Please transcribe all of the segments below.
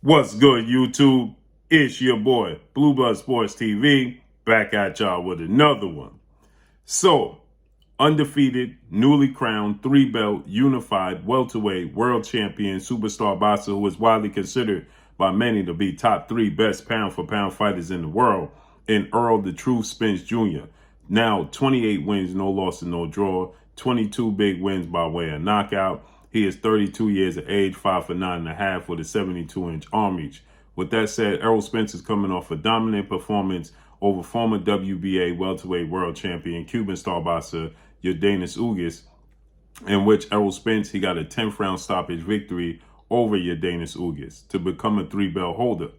What's good, YouTube? It's your boy, Blueblood Sports TV, back at y'all with another one. So, undefeated, newly crowned, three-belt, unified, welterweight, world champion, superstar boxer who is widely considered by many to be top three best pound-for-pound fighters in the world, in Errol "The Truth" Spence Jr. Now, 28 wins, no loss and no draw, 22 big wins by way of knockout. He is 32 years of age, 5 for 9.5 with a 72-inch arm reach. With that said, Errol Spence is coming off a dominant performance over former WBA welterweight world champion Cuban star boxer Yordenis Ugas, in which Errol Spence, he got a 10th round stoppage victory over Yordenis Ugas to become a three-belt holder.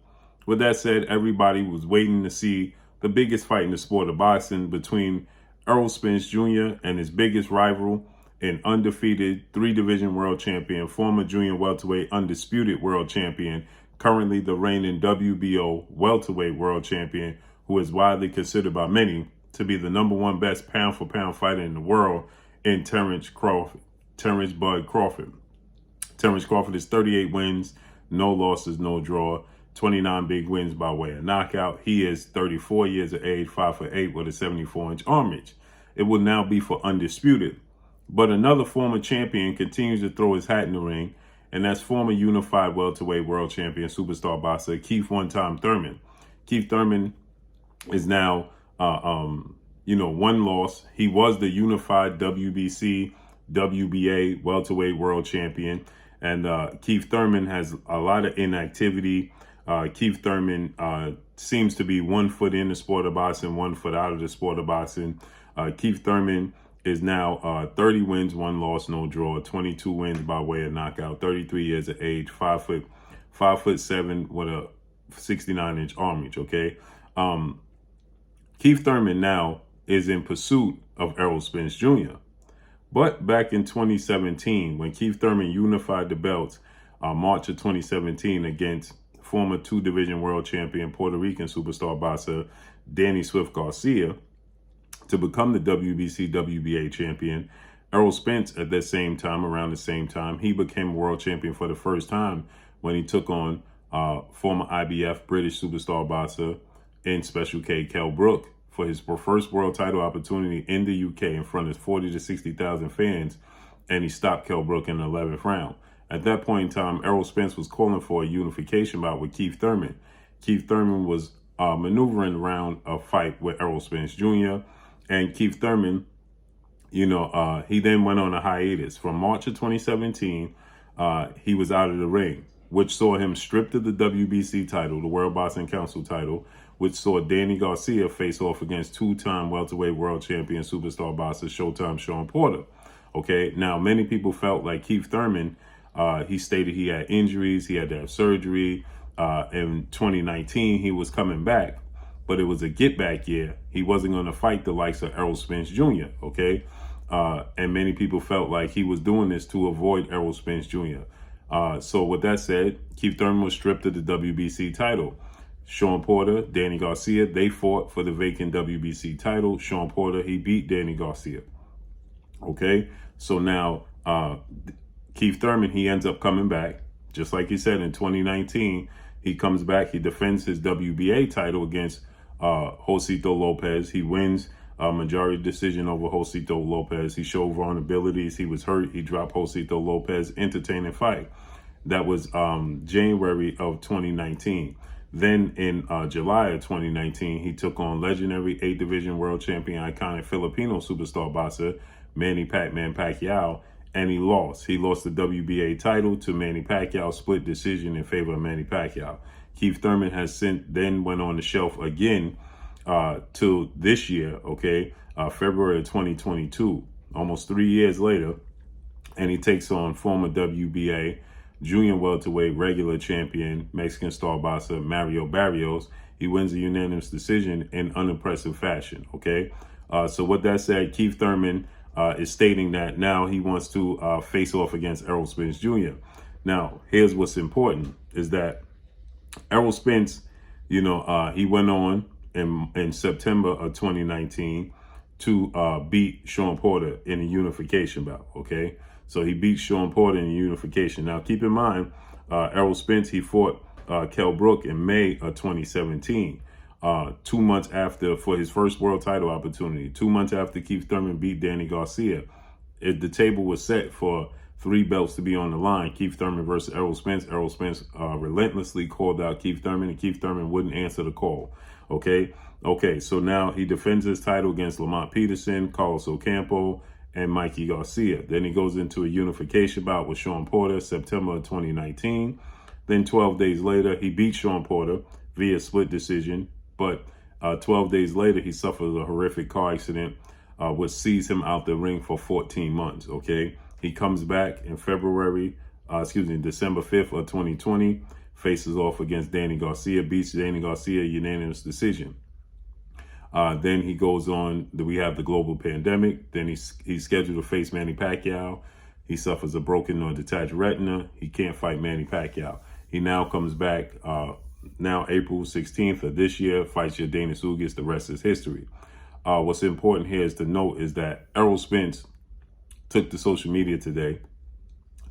With that said, everybody was waiting to see the biggest fight in the sport of boxing between Errol Spence Jr. and his biggest rival, an undefeated three-division world champion, former junior welterweight undisputed world champion, currently the reigning WBO welterweight world champion, who is widely considered by many to be the number one best pound-for-pound fighter in the world, in Terrence Bud Crawford. Terrence Crawford is 38 wins, no losses, no draw, 29 big wins by way of knockout. He is 34 years of age, 5 for 8 with a 74-inch arm reach. It will now be for undisputed. But another former champion continues to throw his hat in the ring, and that's former unified welterweight world champion superstar boxer Keith "One-Time" Thurman. Keith Thurman is now, one loss. He was the unified WBC, WBA welterweight world champion, and Keith Thurman has a lot of inactivity. Keith Thurman seems to be 1 foot in the sport of boxing, 1 foot out of the sport of boxing. Keith Thurman is now 30 wins, 1 loss, no draw, 22 wins by way of knockout, 33 years of age, 5'7" with a 69-inch arm reach. Okay, Keith Thurman now is in pursuit of Errol Spence Jr. But back in 2017, when Keith Thurman unified the belts, March of 2017 against former two-division world champion Puerto Rican superstar boxer Danny Swift Garcia, to become the WBC WBA champion, Errol Spence at that same time, around the same time, he became world champion for the first time when he took on former IBF British superstar boxer in Special K Kell Brook for his first world title opportunity in the UK in front of 40 to 60,000 fans, and he stopped Kell Brook in the 11th round. At that point in time, Errol Spence was calling for a unification bout with Keith Thurman. Keith Thurman was maneuvering around a fight with Errol Spence Jr., and Keith Thurman, he then went on a hiatus. From March of 2017, he was out of the ring, which saw him stripped of the WBC title, the World Boxing Council title, which saw Danny Garcia face off against two-time welterweight world champion superstar boxer Showtime Shawn Porter. Okay, now many people felt like Keith Thurman, he stated he had injuries, he had to have surgery. In 2019, he was coming back, but it was a get-back year. He wasn't going to fight the likes of Errol Spence Jr., okay? And many people felt like he was doing this to avoid Errol Spence Jr. So with that said, Keith Thurman was stripped of the WBC title. Shawn Porter, Danny Garcia, they fought for the vacant WBC title. Shawn Porter, he beat Danny Garcia. Okay? So now, Keith Thurman, he ends up coming back. Just like he said in 2019, he comes back, he defends his WBA title against Josito Lopez. He wins a majority decision over Josito Lopez. He showed vulnerabilities. He was hurt. He dropped Josito Lopez. Entertaining fight. That was January of 2019. Then in July of 2019, he took on legendary 8-division world champion, iconic Filipino superstar boxer Manny "Pac-Man" Pacquiao, and he lost. He lost the WBA title to Manny Pacquiao, split decision in favor of Manny Pacquiao. Keith Thurman has then went on the shelf again to this year, okay, February of 2022, almost 3 years later, and he takes on former WBA junior welterweight regular champion Mexican star boxer Mario Barrios. He wins a unanimous decision in unimpressive fashion, okay? So with that said, Keith Thurman is stating that now he wants to face off against Errol Spence Jr. Now, here's what's important, is that Errol Spence, he went on in September of 2019 to beat Shawn Porter in a unification bout, okay? So he beat Shawn Porter in a unification. Now, keep in mind, Errol Spence, he fought Kell Brook in May of 2017. 2 months after, for his first world title opportunity, 2 months after Keith Thurman beat Danny Garcia, the table was set for 3 belts to be on the line. Keith Thurman versus Errol Spence. Errol Spence relentlessly called out Keith Thurman, and Keith Thurman wouldn't answer the call. Okay, so now he defends his title against Lamont Peterson, Carlos Ocampo, and Mikey Garcia. Then he goes into a unification bout with Sean Porter, September of 2019. Then 12 days later, he beat Sean Porter via split decision. But 12 days later, he suffers a horrific car accident, which sees him out the ring for 14 months, okay? He comes back in December 5th of 2020, faces off against Danny Garcia, beats Danny Garcia, unanimous decision. Then he goes on, we have the global pandemic. Then he's scheduled to face Manny Pacquiao. He suffers a broken or detached retina. He can't fight Manny Pacquiao. He now comes back, now April 16th of this year, fights Yordenis Ugas. The rest is history. What's important here is to note is that Errol Spence took to social media today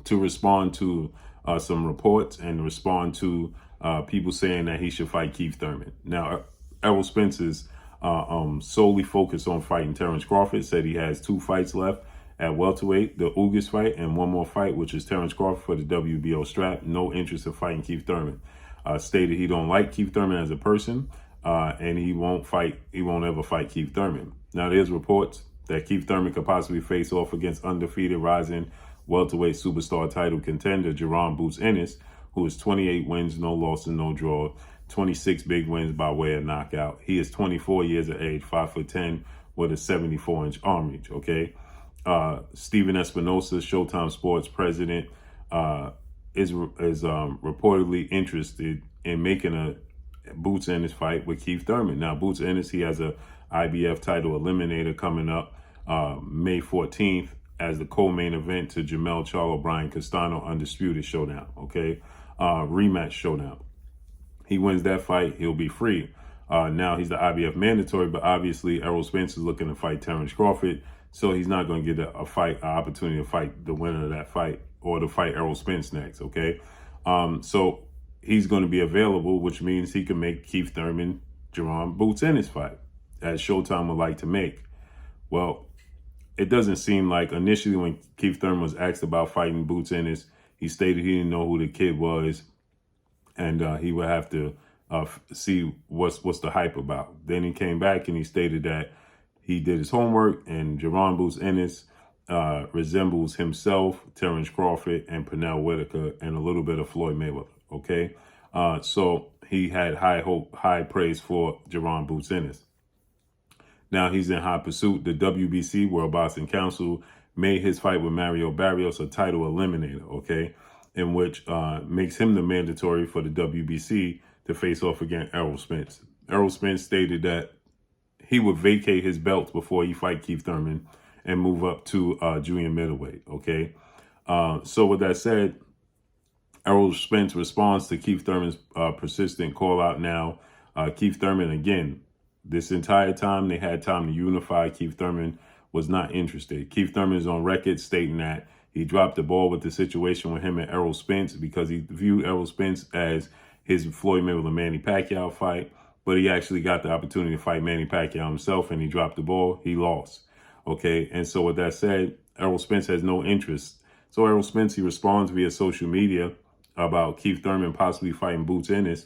to respond to some reports and respond to people saying that he should fight Keith Thurman. Now, Errol Spence is solely focused on fighting Terrence Crawford, said he has 2 fights left at welterweight, the Ugas fight, and 1 more fight, which is Terrence Crawford for the WBO strap. No interest in fighting Keith Thurman. Stated he don't like Keith Thurman as a person, and he won't ever fight Keith Thurman. Now, there's reports that Keith Thurman could possibly face off against undefeated rising welterweight superstar title contender Jaron Boots Ennis, who is 28 wins, no losses, no draw, 26 big wins by way of knockout. He is 24 years of age, 5'10", with a 74-inch arm reach, okay? Steven Espinosa, Showtime Sports president, is reportedly interested in making a Boots Ennis fight with Keith Thurman. Now, Boots Ennis, he has a IBF title eliminator coming up May 14th as the co-main event to Jamel Charlo Brian Castano Undisputed Showdown, okay? Rematch showdown. He wins that fight, he'll be free. Now he's the IBF mandatory, but obviously Errol Spence is looking to fight Terrence Crawford, so he's not going to get an opportunity to fight the winner of that fight or to fight Errol Spence next, okay? So he's going to be available, which means he can make Keith Thurman, Jaron Boots Ennis fight, as Showtime would like to make. Well, it doesn't seem like initially when Keith Thurman was asked about fighting Boots Ennis, he stated he didn't know who the kid was, and he would have to see what's the hype about. Then he came back and he stated that he did his homework, and Jaron Boots Ennis resembles himself, Terrence Crawford, and Pernell Whitaker, and a little bit of Floyd Mayweather, okay? So he had high hope, high praise for Jaron Boots Ennis. Now he's in hot pursuit. The WBC, World Boxing Council, made his fight with Mario Barrios a title eliminator, okay? In which makes him the mandatory for the WBC to face off against Errol Spence. Errol Spence stated that he would vacate his belts before he fight Keith Thurman and move up to junior middleweight, okay? So with that said, Errol Spence responds to Keith Thurman's persistent call out now. Keith Thurman, again, this entire time they had time to unify. Keith Thurman was not interested. Keith Thurman is on record stating that he dropped the ball with the situation with him and Errol Spence because he viewed Errol Spence as his Floyd Mayweather Manny Pacquiao fight, but he actually got the opportunity to fight Manny Pacquiao himself, and he dropped the ball. He lost, okay? And so with that said, Errol Spence has no interest. So Errol Spence, he responds via social media about Keith Thurman possibly fighting Boots Ennis,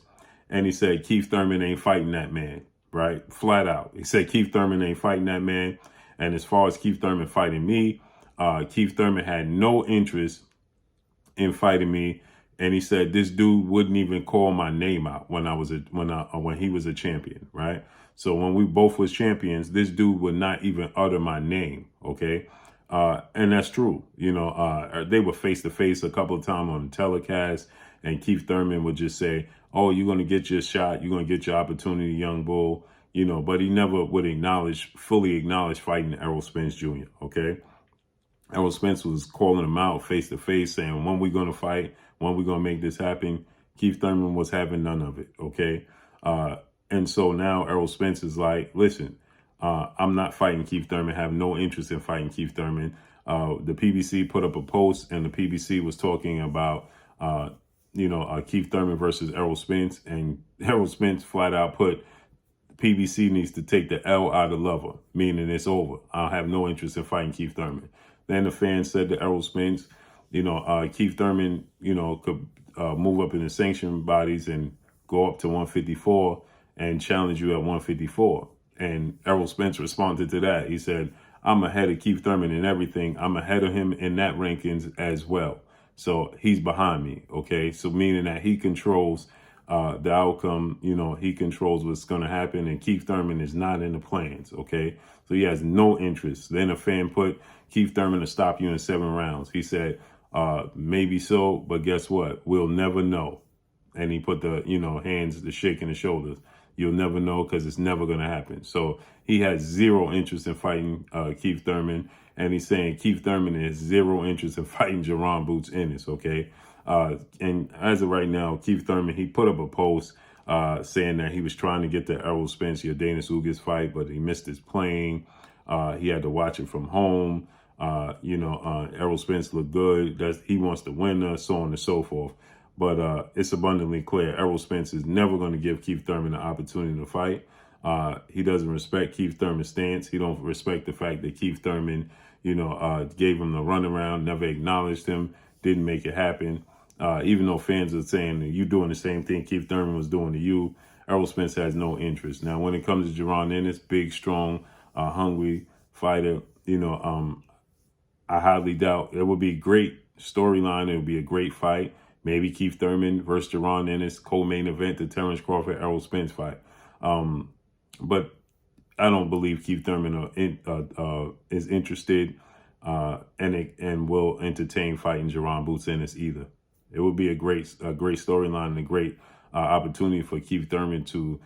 and he said Keith Thurman ain't fighting that man, right? Flat out. He said Keith Thurman ain't fighting that man, and as far as Keith Thurman fighting me, Keith Thurman had no interest in fighting me, and he said this dude wouldn't even call my name out when he was a champion, right? So when we both was champions, this dude would not even utter my name, okay? And that's true. You know, they were face to face a couple of times on the telecast, and Keith Thurman would just say, "Oh, you're going to get your shot. You're going to get your opportunity, young bull." You know, but he never would fully acknowledge fighting Errol Spence Jr., okay? Errol Spence was calling him out face to face, saying, when we going to fight? When we going to make this happen? Keith Thurman was having none of it, okay? And so now Errol Spence is like, listen, I'm not fighting Keith Thurman, have no interest in fighting Keith Thurman. The PBC put up a post, and the PBC was talking about Keith Thurman versus Errol Spence, and Errol Spence flat out put PBC needs to take the L out of lover, meaning it's over. I have no interest in fighting Keith Thurman. Then the fans said to Errol Spence, Keith Thurman, could move up in the sanction bodies and go up to 154 and challenge you at 154. And Errol Spence responded to that. He said, I'm ahead of Keith Thurman in everything. I'm ahead of him in that rankings as well. So he's behind me, okay? So meaning that he controls the outcome, he controls what's going to happen, and Keith Thurman is not in the plans, okay? So he has no interest. Then a fan put Keith Thurman to stop you in 7 rounds. He said, maybe so, but guess what? We'll never know. And he put the, hands, the shaking the shoulders. You'll never know because it's never going to happen. So he has zero interest in fighting Keith Thurman. And he's saying Keith Thurman has zero interest in fighting Jaron Boots Ennis, okay? And as of right now, Keith Thurman, he put up a post saying that he was trying to get the Errol Spence, Yordenis Ugas fight, but he missed his plane. He had to watch it from home. Errol Spence looked good. He wants to win, so on and so forth. But it's abundantly clear Errol Spence is never going to give Keith Thurman an opportunity to fight. He doesn't respect Keith Thurman's stance. He don't respect the fact that Keith Thurman, gave him the runaround, never acknowledged him, didn't make it happen. Even though fans are saying that you're doing the same thing Keith Thurman was doing to you, Errol Spence has no interest. Now, when it comes to Jaron Ennis, big, strong, hungry fighter, I highly doubt it would be a great storyline. It would be a great fight. Maybe Keith Thurman versus Jaron Ennis, co-main event, the Terrence Crawford Errol Spence fight. But I don't believe Keith Thurman is interested and will entertain fighting Jaron Boots Ennis either. It would be a great storyline and a great opportunity for Keith Thurman to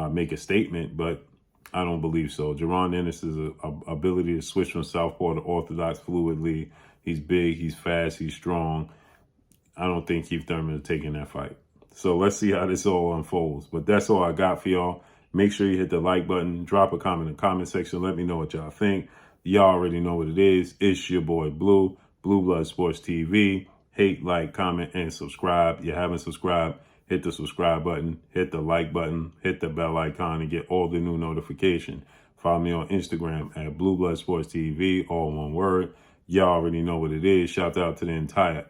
make a statement, but I don't believe so. Jaron Ennis' ability to switch from southpaw to orthodox fluidly. He's big, he's fast, he's strong. I don't think Keith Thurman is taking that fight. So let's see how this all unfolds. But that's all I got for y'all. Make sure you hit the like button. Drop a comment in the comment section. Let me know what y'all think. Y'all already know what it is. It's your boy Blue, Blue Blood Sports TV. Hate, like, comment, and subscribe. You haven't subscribed, hit the subscribe button, hit the like button, hit the bell icon, and get all the new notifications. Follow me on Instagram at Blue Blood Sports TV, all one word. Y'all already know what it is. Shout out to the entire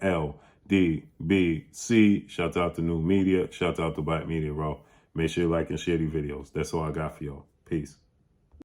LDBC. Shout out to New Media. Shout out to Black Media Raw. Make sure you like and share these videos. That's all I got for y'all. Peace.